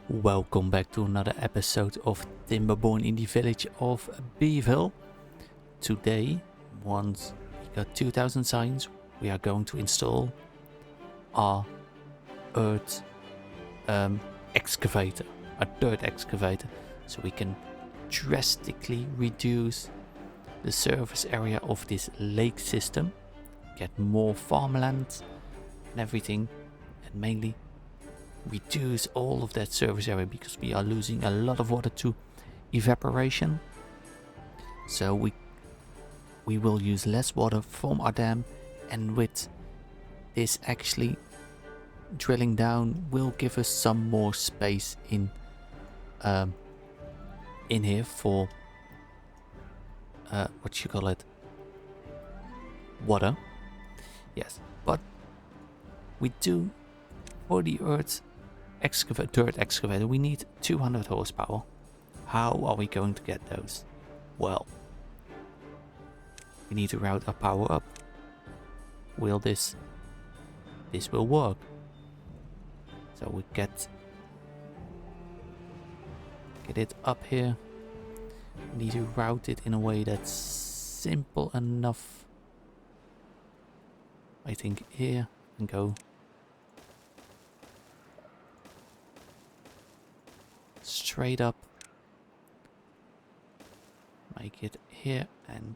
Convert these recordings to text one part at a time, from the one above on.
Welcome back to another episode of Timberborn in the village of Beaville. Today, once we got 2000 signs, we are going to install our earth excavator, a dirt excavator, so we can drastically reduce the surface area of this lake system, get more farmland and everything, and mainly reduce all of that surface area because we are losing a lot of water to evaporation. So we will use less water from our dam, and with this actually drilling down will give us some more space in here for what you call it, water. Yes, but we do for the dirt excavator we need 200 horsepower. How are we going to get those? Well, we need to route our power up. Will this will work? So we get it up here. We need to route it in a way that's simple enough. I think here and go straight up, make it here and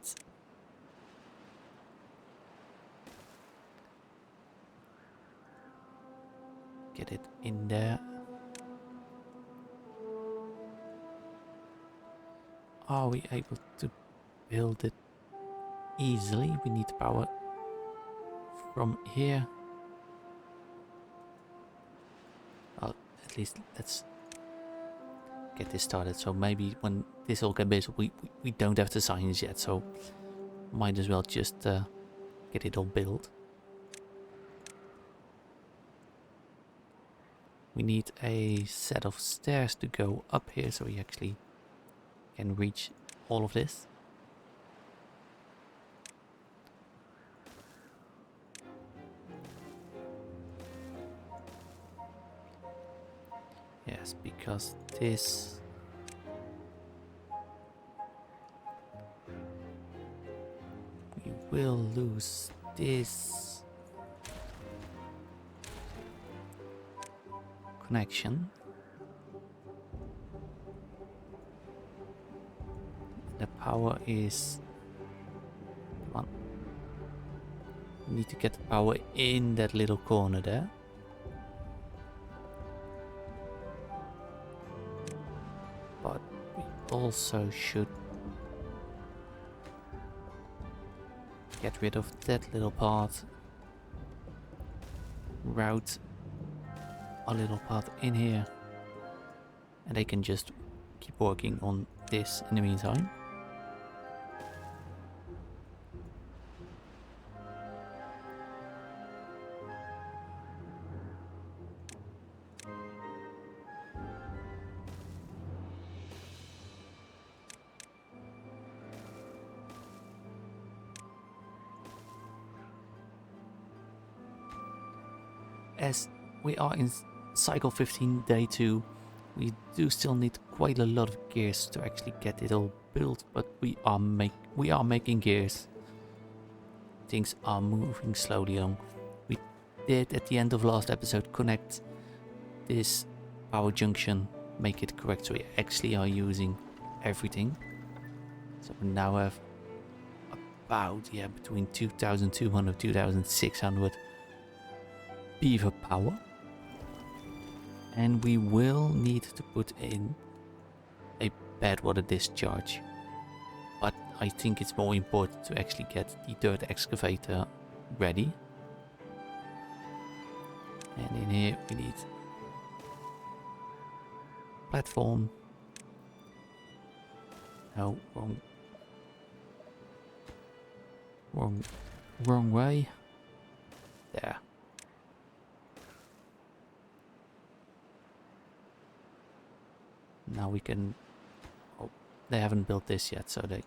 get it in there. Are we able to build it easily? We need power from here. Well, at least let's get this started. So maybe when this all gets built, we don't have the signs yet, so might as well just get it all built. We need a set of stairs to go up here so we actually can reach all of this. Yes, because this we will lose this connection. The power is on. We need to get the power in that little corner there. But we also should get rid of that little part. Route a little path in here, and they can just keep working on this in the meantime. As we are in cycle 15 day 2, we do still need quite a lot of gears to actually get it all built, but we are making gears. Things are moving slowly along. We did at the end of last episode connect this power junction, make it correct, so we actually are using everything. So we now have about between 2200 2600 beaver power. And we will need to put in a bad water discharge. But I think it's more important to actually get the dirt excavator ready. And in here we need platform. No, wrong way. There. Now we can. Oh, they haven't built this yet, so they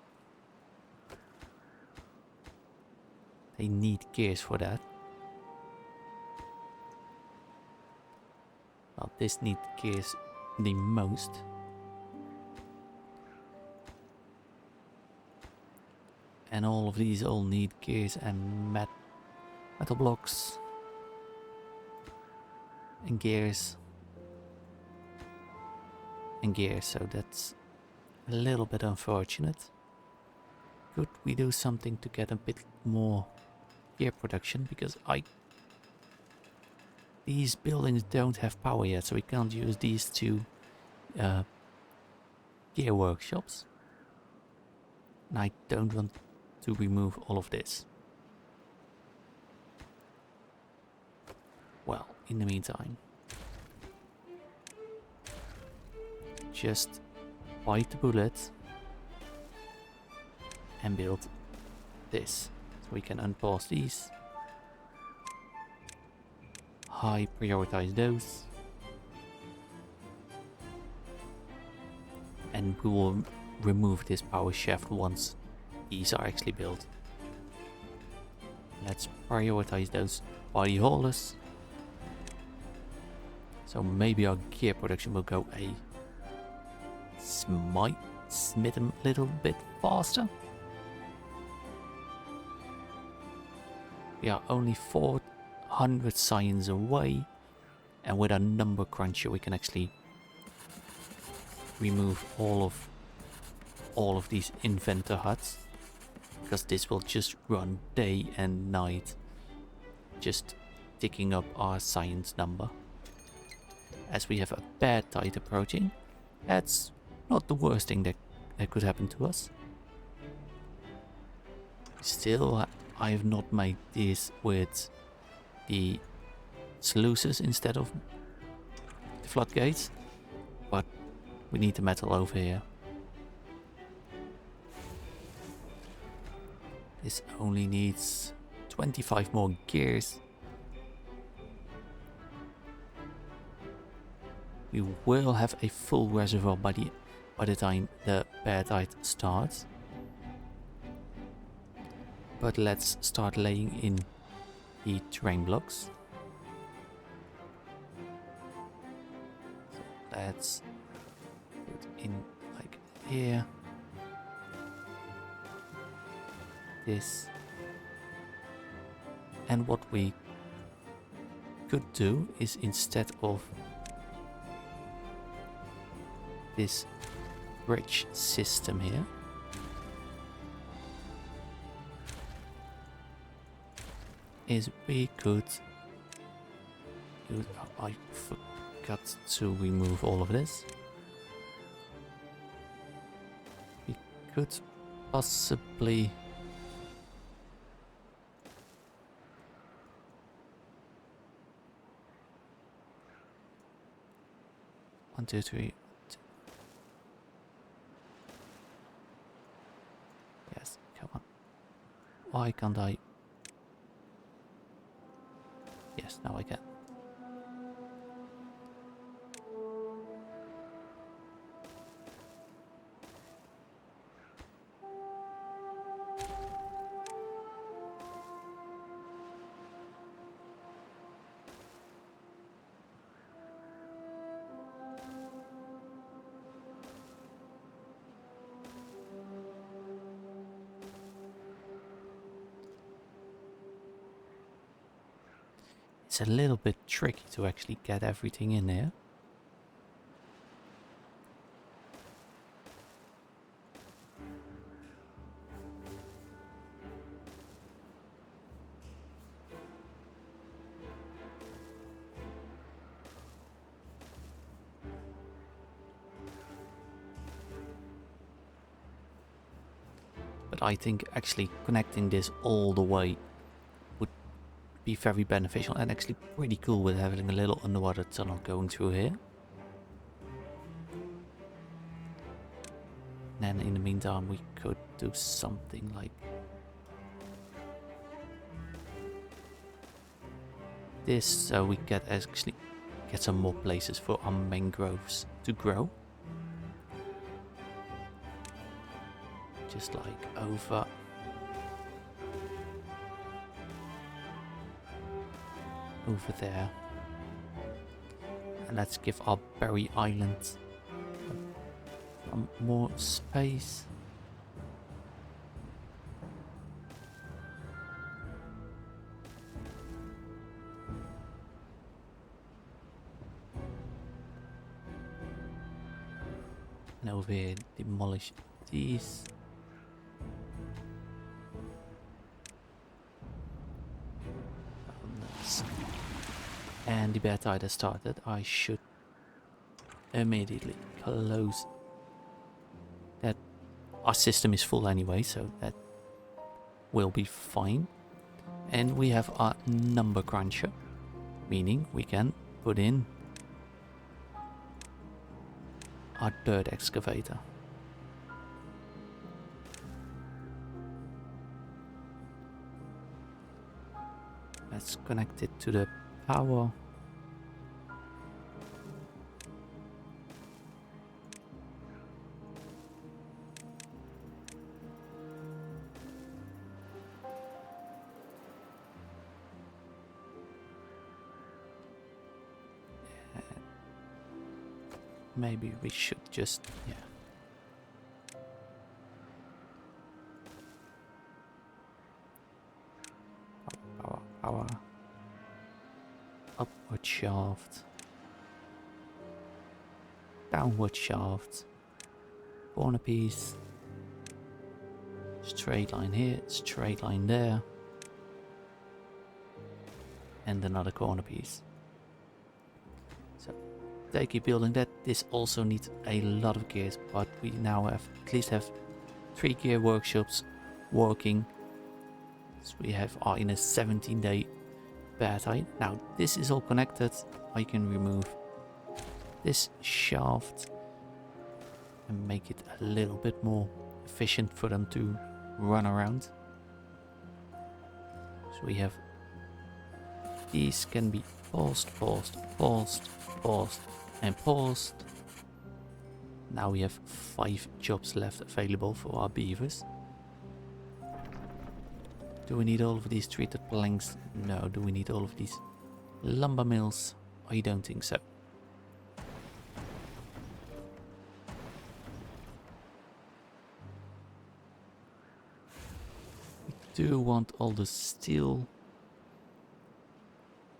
need gears for that. Well, this needs gears the most. And all of these all need gears and metal blocks. And gears. And gears, so that's a little bit unfortunate. Could we do something to get a bit more gear production? Because these buildings don't have power yet, so we can't use these two gear workshops. And I don't want to remove all of this. Well, in the meantime, just bite the bullet and build this. So we can unpause these. High prioritize those. And we will remove this power shaft once these are actually built. Let's prioritize those body haulers. So maybe our gear production will go a little bit faster. We are only 400 science away, and with our number cruncher we can actually remove all of these inventor huts, because this will just run day and night, just ticking up our science number. As we have a bad tide approaching, that's not the worst thing that could happen to us. Still, I have not made this with the sluices instead of the floodgates, but we need the metal over here. This only needs 25 more gears. We will have a full reservoir by the time the bad tide starts. But let's start laying in the terrain blocks. So let's put in like here. This. And what we could do is, instead of this bridge system here, is we could use, I forgot to remove all of this. We could possibly one, two, three. Yes, come on. Why can't I? Yes, now I can. It's a little bit tricky to actually get everything in there. But I think actually connecting this all the way would be very beneficial, and actually pretty cool with having a little underwater tunnel going through here. And then in the meantime we could do something like this, so we get actually get some more places for our mangroves to grow. Just like over there. And let's give our berry island some more space. And over here, demolish these. Nice. And the bad tide has started. I should immediately close that. Our system is full anyway, so that will be fine. And we have our number cruncher, meaning we can put in our dirt excavator. Let's connect it to the power. Maybe we should just, yeah. Power. Upward shaft. Downward shaft. Corner piece. Straight line here, straight line there. And another corner piece. So they keep building that. This also needs a lot of gears, but we now have at least have 3 gear workshops working. So we are in a 17-day bad tide. Now this is all connected. I can remove this shaft and make it a little bit more efficient for them to run around. So we have these can be paused, and paused. Now we have 5 jobs left available for our beavers. Do we need all of these treated planks? No. Do we need all of these lumber mills? I don't think so. We do want all the steel.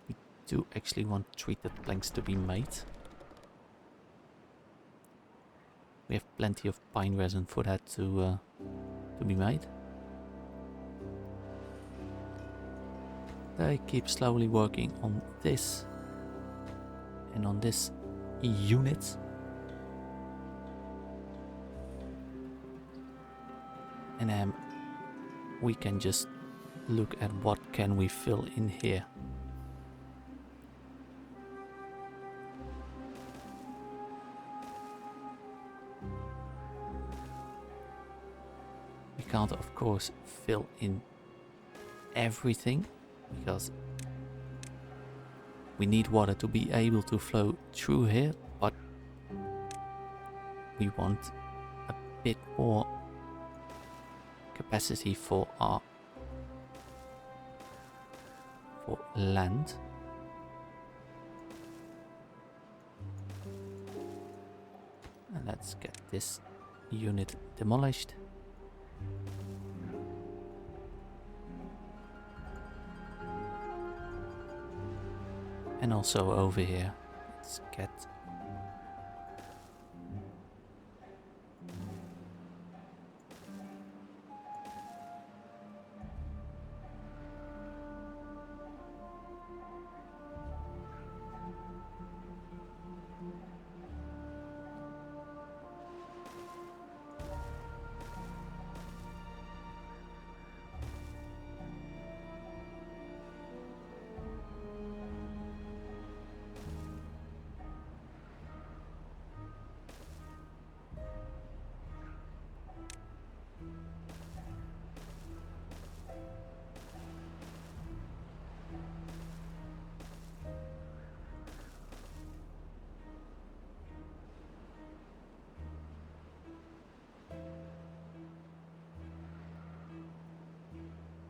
We do actually want treated planks to be made. We have plenty of pine resin for that to be made. They keep slowly working on this and on this unit. And then we can just look at what can we fill in here. We can't, of course, fill in everything, because we need water to be able to flow through here, but we want a bit more capacity for land. And let's get this unit demolished. And also over here, let's get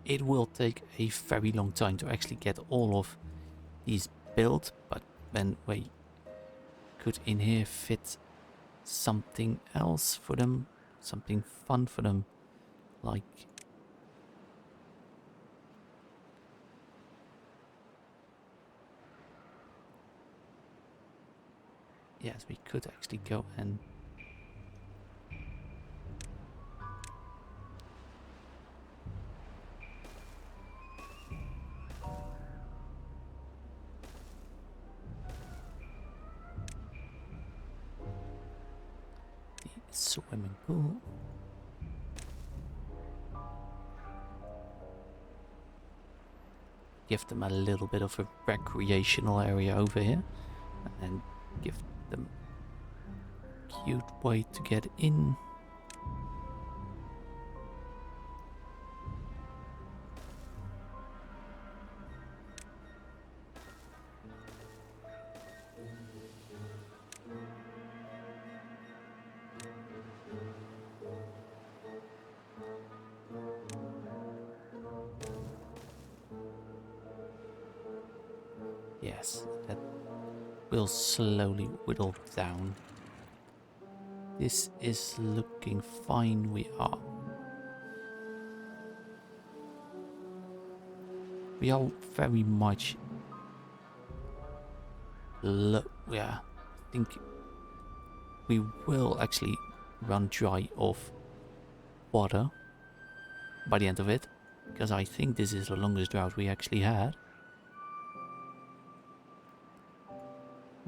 it will take a very long time to actually get all of these built, but when we could in here fit something else for them, something fun for them, like yes, we could actually go and the swimming pool. Give them a little bit of a recreational area over here and give them a cute way to get in. Yes, that will slowly whittle down. This is looking fine. We are very much yeah, I think we will actually run dry of water by the end of it, because I think this is the longest drought we actually had.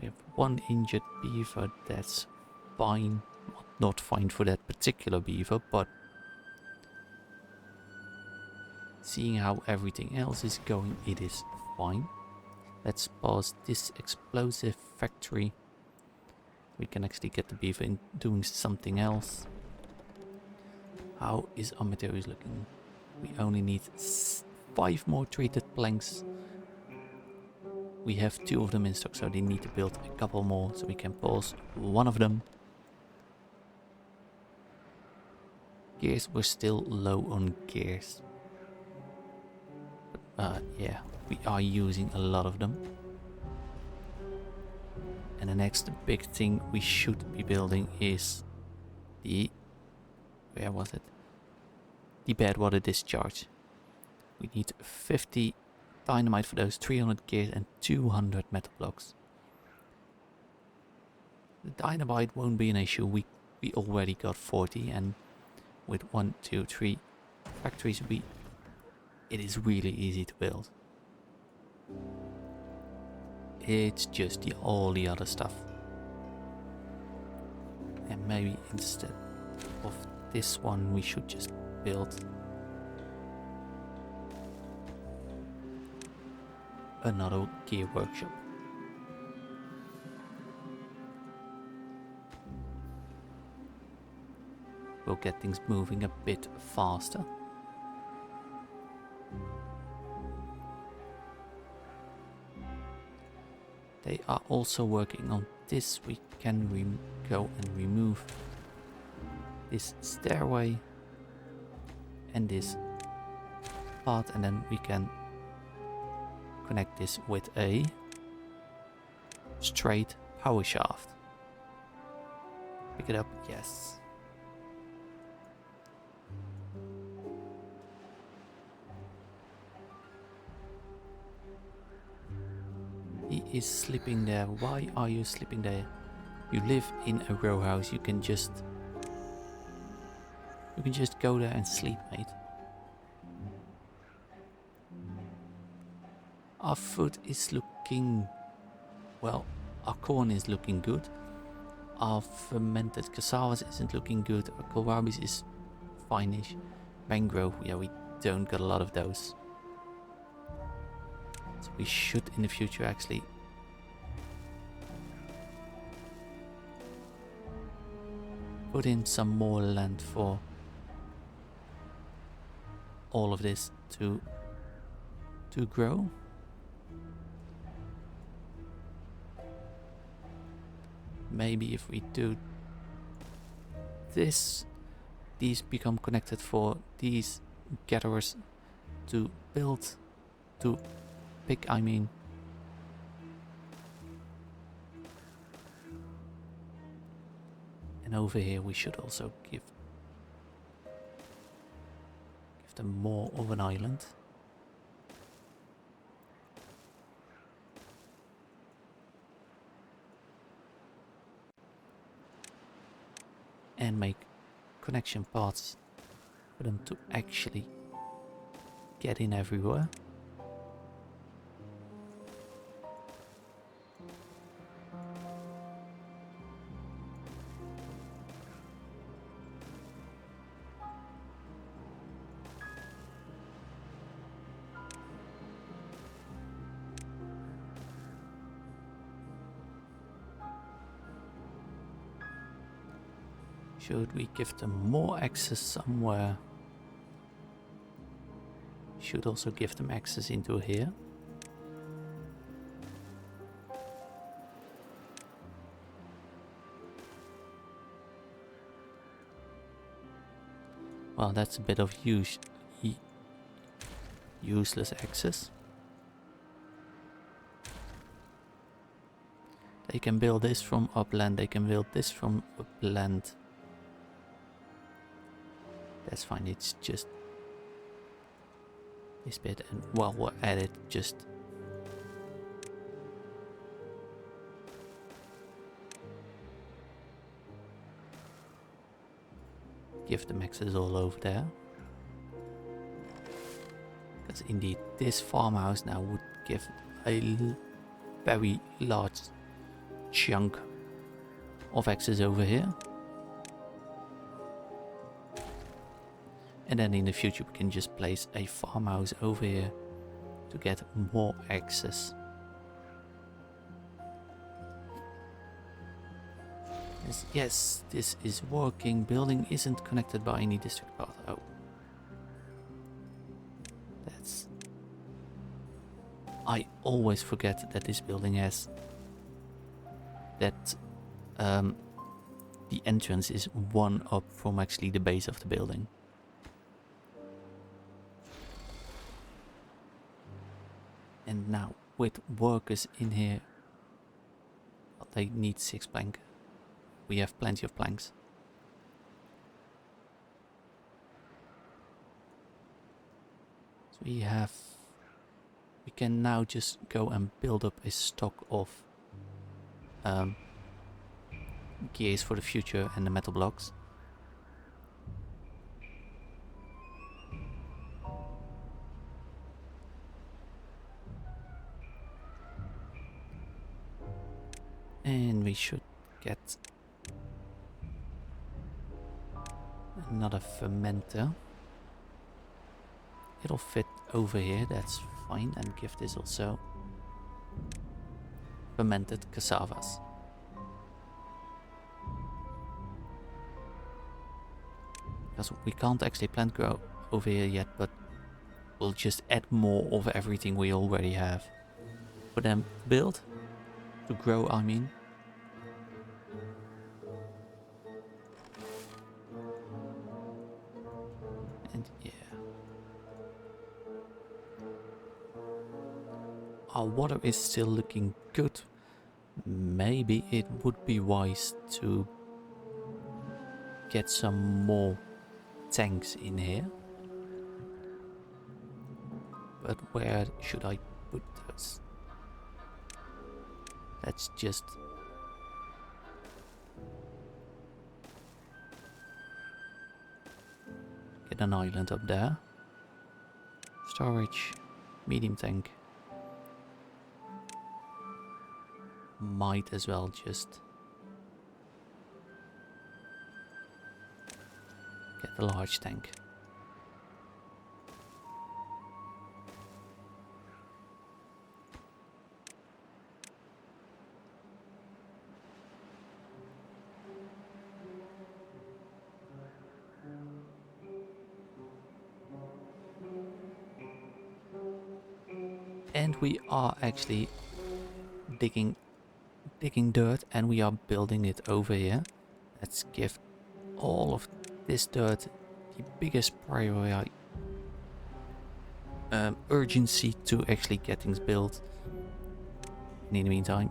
We have one injured beaver, that's fine. Not fine for that particular beaver, but seeing how everything else is going, it is fine. Let's pause this explosive factory. We can actually get the beaver in doing something else. How is our materials looking? We only need 5 more treated planks. We have 2 of them in stock, so they need to build a couple more, so we can pause one of them. Gears, we're still low on gears. But yeah, we are using a lot of them. And the next big thing we should be building is the... where was it? The bad water discharge. We need 50 dynamite for those, 300 gears and 200 metal blocks. The dynamite won't be an issue. We already got 40, and with 1, 2, 3 factories it is really easy to build. It's just all the other stuff. And maybe instead of this one we should just build another gear workshop. We'll get things moving a bit faster. They are also working on this. We can go and remove this stairway and this part, and then we can connect this with a straight power shaft. Pick it up, yes. He is sleeping there. Why are you sleeping there? You live in a row house. You can just go there and sleep, mate. Our food is looking well. Our corn is looking good. Our fermented cassavas isn't looking good. Our kohlrabis is fine-ish. Mangrove, yeah, we don't got a lot of those. So we should in the future actually put in some more land for all of this to grow. Maybe if we do this, these become connected for these gatherers to build, to pick, I mean. And over here we should also give them more of an island. And make connection paths for them to actually get in everywhere. Should we give them more access somewhere? Should also give them access into here. Well, that's a bit of useless access. They can build this from upland, they can build this from upland. That's fine, it's just this bit, and while we're at it, just give them access all over there. Because indeed this farmhouse now would give a very large chunk of access over here. And then in the future we can just place a farmhouse over here to get more access. Yes, this is working. Building isn't connected by any district path. Oh. That's... I always forget that this building has... that the entrance is one up from actually the base of the building. And now with workers in here, well, they need 6 plank. We have plenty of planks. So we can now just go and build up a stock of gears for the future and the metal blocks. And we should get another fermenter. It'll fit over here, that's fine, and give this also fermented cassavas. Because we can't actually plant grow over here yet, but we'll just add more of everything we already have. For them to build, to grow I mean. And yeah. Our water is still looking good. Maybe it would be wise to get some more tanks in here. But where should I put those? Let's just get an island up there. Storage, medium tank. Might as well just get the large tank. And we are actually digging dirt, and we are building it over here. Let's give all of this dirt the biggest priority urgency to actually get things built. And in the meantime,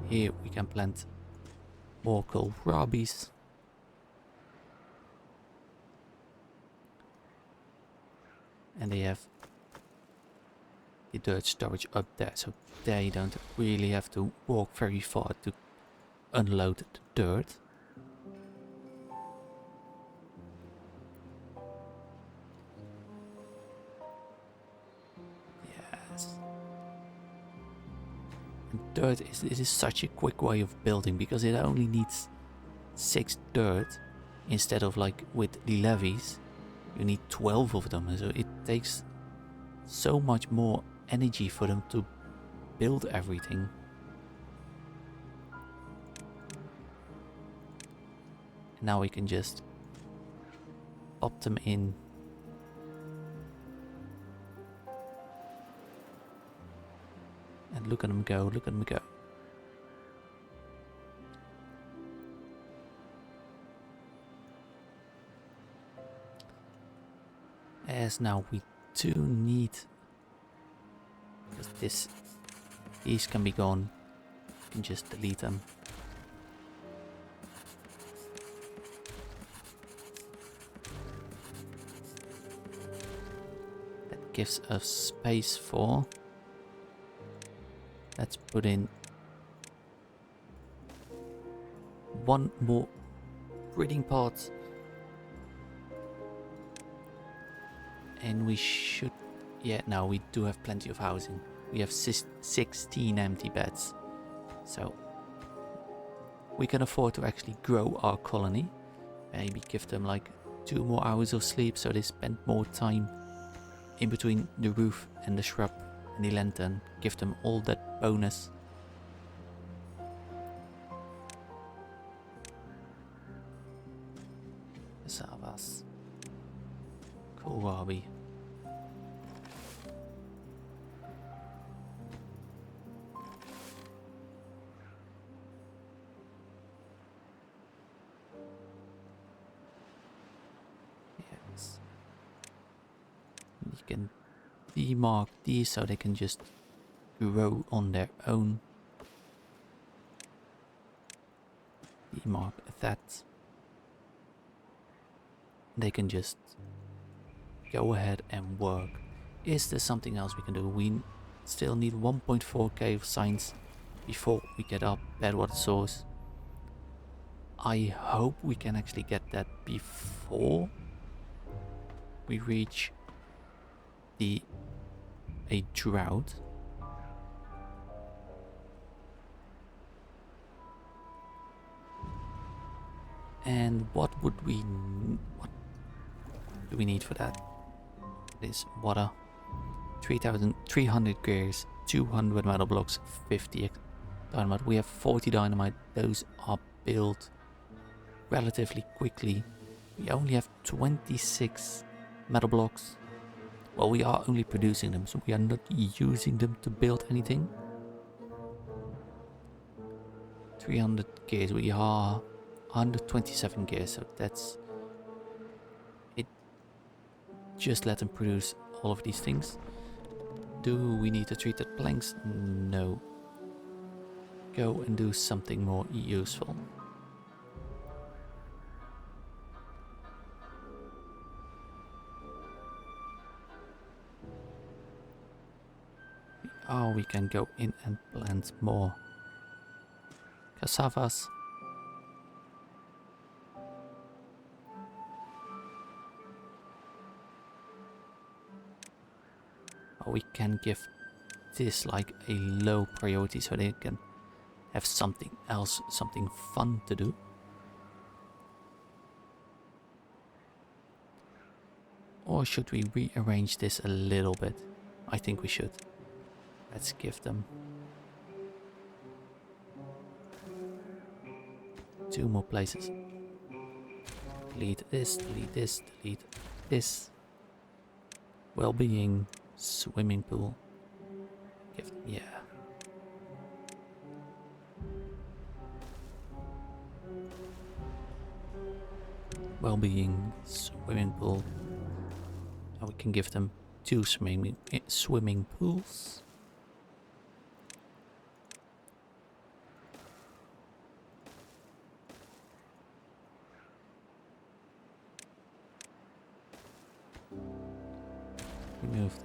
here we can plant more kohlrabies And they have the dirt storage up there, so they don't really have to walk very far to unload the dirt. Yes. And dirt is such a quick way of building because it only needs 6 dirt instead of like with the levees you need 12 of them, so it takes so much more energy for them to build everything. And now we can just pop them in. And look at them go, look at them go. As now we do need, because these can be gone, you can just delete them. That gives us space for, let's put in one more breeding pot. And we should, yeah, now we do have plenty of housing. We have 16 empty beds. So we can afford to actually grow our colony. Maybe give them like 2 more hours of sleep so they spend more time in between the roof and the shrub and the lantern. Give them all that bonus. Savas. Kohlrabi. Yes. You can demark these so they can just grow on their own. Demark that. They can just go ahead and work. Is there something else we can do? We still need 1.4k of science before we get our bedwater source. I hope we can actually get that before we reach a drought. And what do we need for that? This water, 3,300 gears, 200 metal blocks, 50 dynamite. We have 40 dynamite. Those are built relatively quickly. We only have 26 metal blocks. Well, we are only producing them, so we are not using them to build anything. 300 gears. We are 127 gears, so that's it. Just let them produce all of these things. Do we need to treat the planks? No. Go and do something more useful. Oh, we can go in and plant more cassavas. We can give this like a low priority so they can have something else, something fun to do. Or should we rearrange this a little bit? I think we should. Let's give them 2 more places. Delete this, delete this, delete this. Well-being. Swimming pool. Yeah. Well-being, swimming pool. And we can give them 2 swimming pools. remove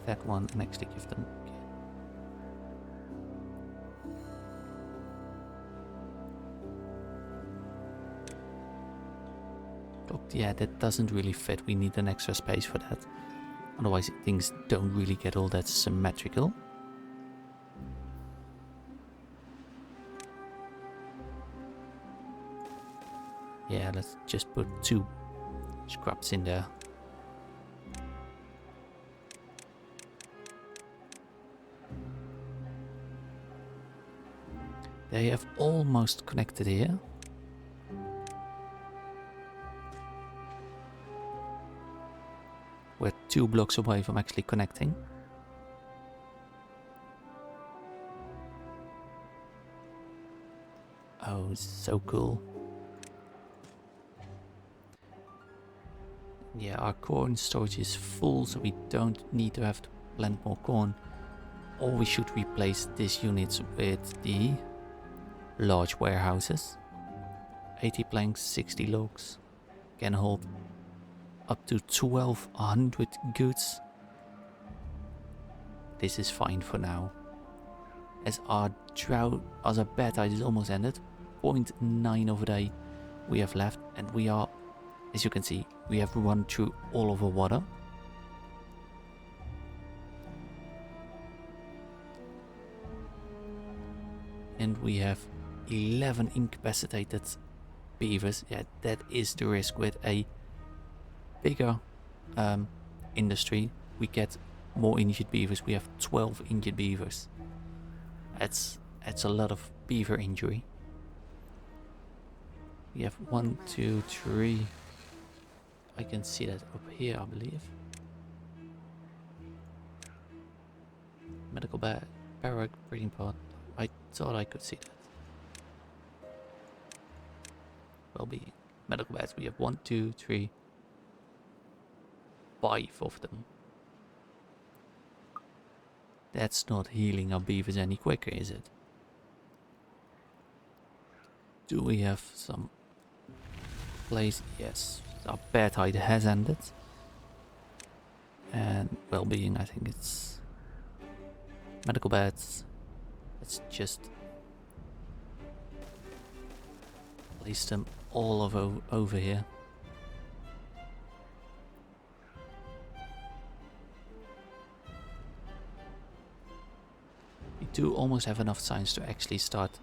that one and actually give them. Look, yeah, that doesn't really fit. We need an extra space for that. Otherwise things don't really get all that symmetrical. Yeah, let's just put 2 scrubs in there. They have almost connected here. We're 2 blocks away from actually connecting. Oh, so cool. Yeah, our corn storage is full, so we don't need to have to plant more corn. Or we should replace these units with the large warehouses. 80 planks, 60 logs. Can hold up to 1200 goods. This is fine for now. As our bad tide is almost ended, 0.9 of a day we have left, and we are, as you can see, we have run through all of our water. And we have 11 incapacitated beavers. Yeah, that is the risk with a bigger industry. We get more injured beavers. We have 12 injured beavers. That's a lot of beaver injury. We have 1, 2, 3. I can see that up here, I believe. Medical barrack, breeding pod. I thought I could see that. Well-being. Medical beds. We have 1, 2, 3, 5 of them. That's not healing our beavers any quicker, is it? Do we have some place? Yes. Our bad tide has ended. And well-being, I think it's medical beds. Let's just place them all over here. We do almost have enough science to actually start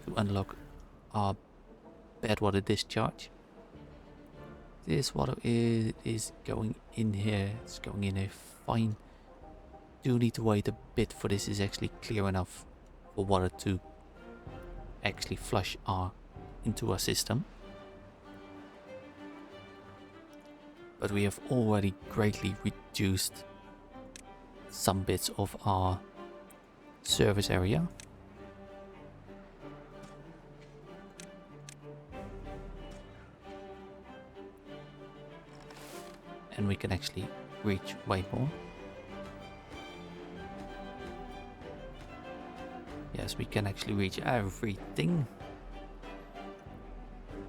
to unlock our bad water discharge. This water is going in here. It's going in here fine. Do need to wait a bit for this is actually clear enough for water to actually flush into our system. But we have already greatly reduced some bits of our service area. And we can actually reach way more. Yes, we can actually reach everything.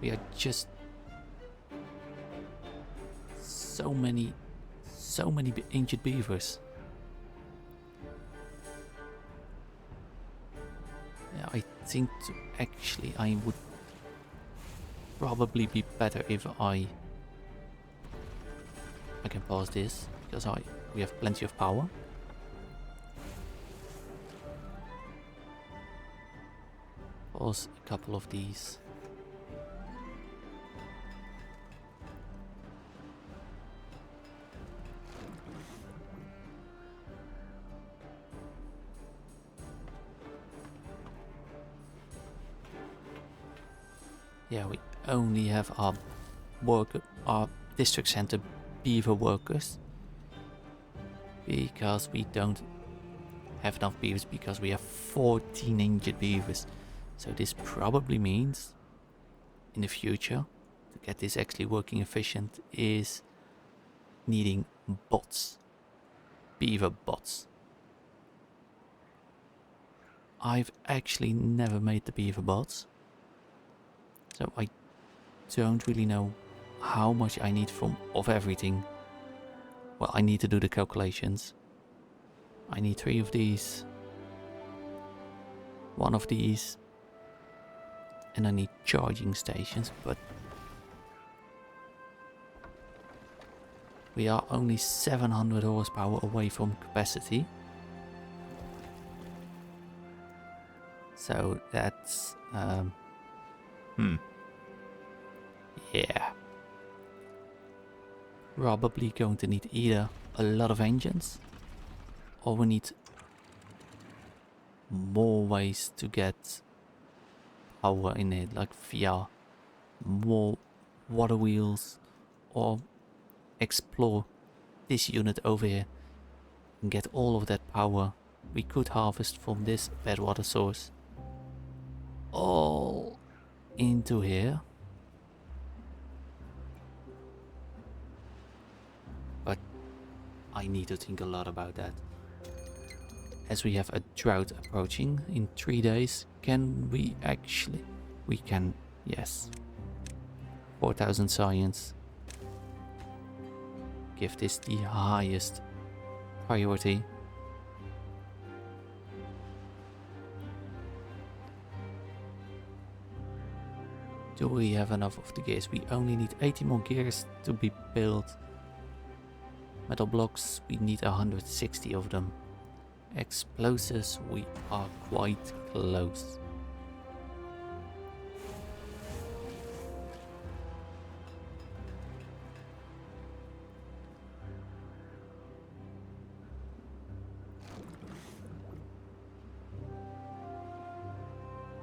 We are just so many ancient beavers. Yeah, I think actually I would probably be better if I can pause this because we have plenty of power. Pause a couple of these. Yeah, we only have our district center beaver workers because we don't have enough beavers because we have 14 injured beavers. So this probably means in the future to get this actually working efficient is needing bots, beaver bots. I've actually never made the beaver bots, so I don't really know how much I need of everything Well, I need to do the calculations. I need 3 of these. 1 of these. And I need charging stations, but we are only 700 horsepower away from capacity. So that's yeah. Probably going to need either a lot of engines, or we need more ways to get power in it, like via more water wheels, or explore this unit over here and get all of that power we could harvest from this bad water source all into here. But I need to think a lot about that. As we have a drought approaching in 3 days, can we actually... We can, yes. 4,000 science. Give this the highest priority. Do we have enough of the gears? We only need 80 more gears to be built. Metal blocks, we need 160 of them. Explosives, we are quite close.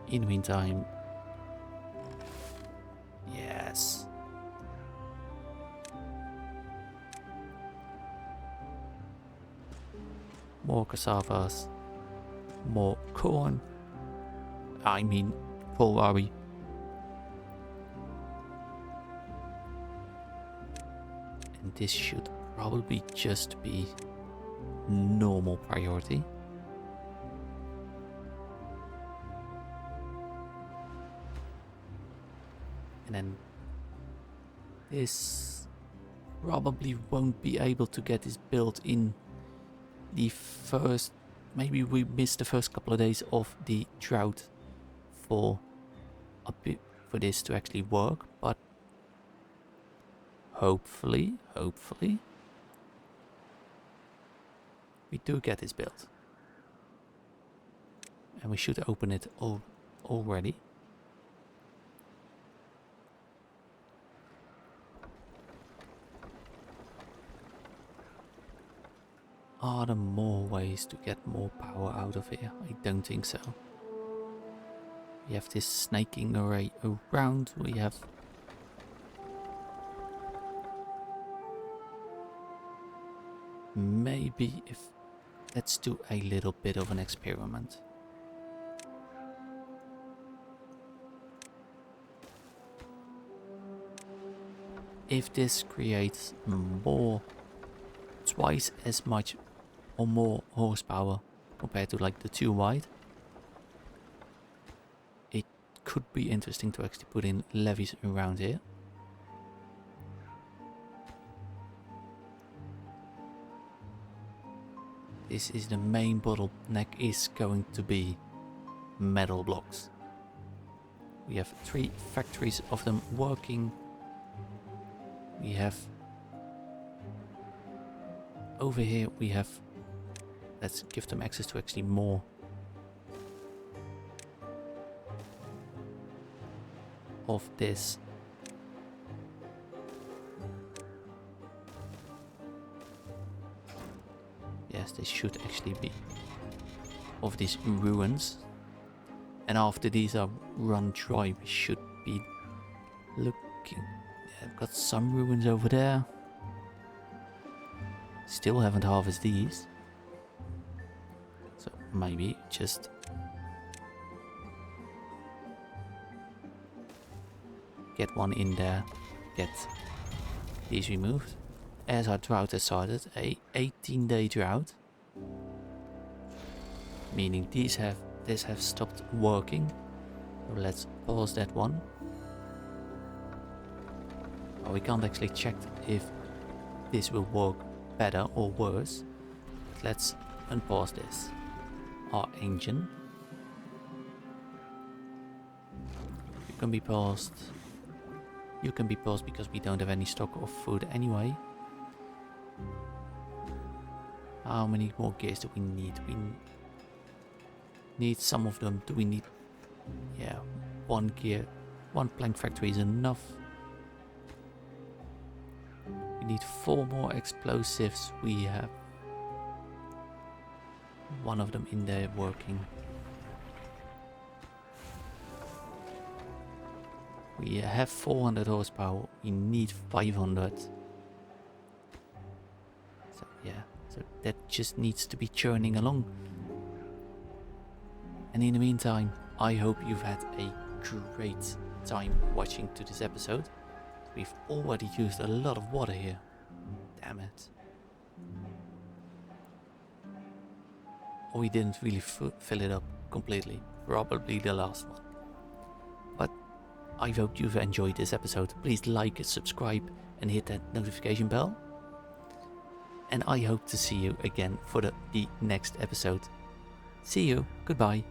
In the meantime, yes. More cassavas, more corn. I mean, kohlrabi. And this should probably just be normal priority. And then this probably won't be able to get this built in the first, maybe we missed the first couple of days of the drought for a bit, for this to actually work, but hopefully we do get this built, and we should open it already. Are there more ways to get more power out of here? I don't think so. We have this snaking array around. We have... Maybe if... Let's do a little bit of an experiment. If this creates more... twice as much or more horsepower compared to like the 2 wide, it could be interesting to actually put in levees around here. This is the main bottleneck, is going to be metal blocks. We have 3 factories of them working. We have over here, we have, let's give them access to actually more. Of this. Yes, this should actually be of these ruins. And after these are run dry, we should be looking. Yeah, I've got some ruins over there. Still haven't harvested these. So maybe just get one in there, get these removed. As our drought has started, a 18-day drought. Meaning this have stopped working. So let's pause that one. Oh, we can't actually check if this will work better or worse. But let's unpause this. Our engine. You can be paused. You can be paused because we don't have any stock of food anyway. How many more gears do we need? We need some of them. Do we need... Yeah, one gear. One plank factory is enough. We need 4 more explosives. We have one of them in there working. We have 400 horsepower. We need 500. So yeah, so that just needs to be churning along. And in the meantime, I hope you've had a great time watching to this episode. We've already used a lot of water here. Damn it. Or we didn't really fill it up completely. Probably the last one. But I hope you've enjoyed this episode. Please like, subscribe and hit that notification bell. And I hope to see you again for the next episode. See you. Goodbye.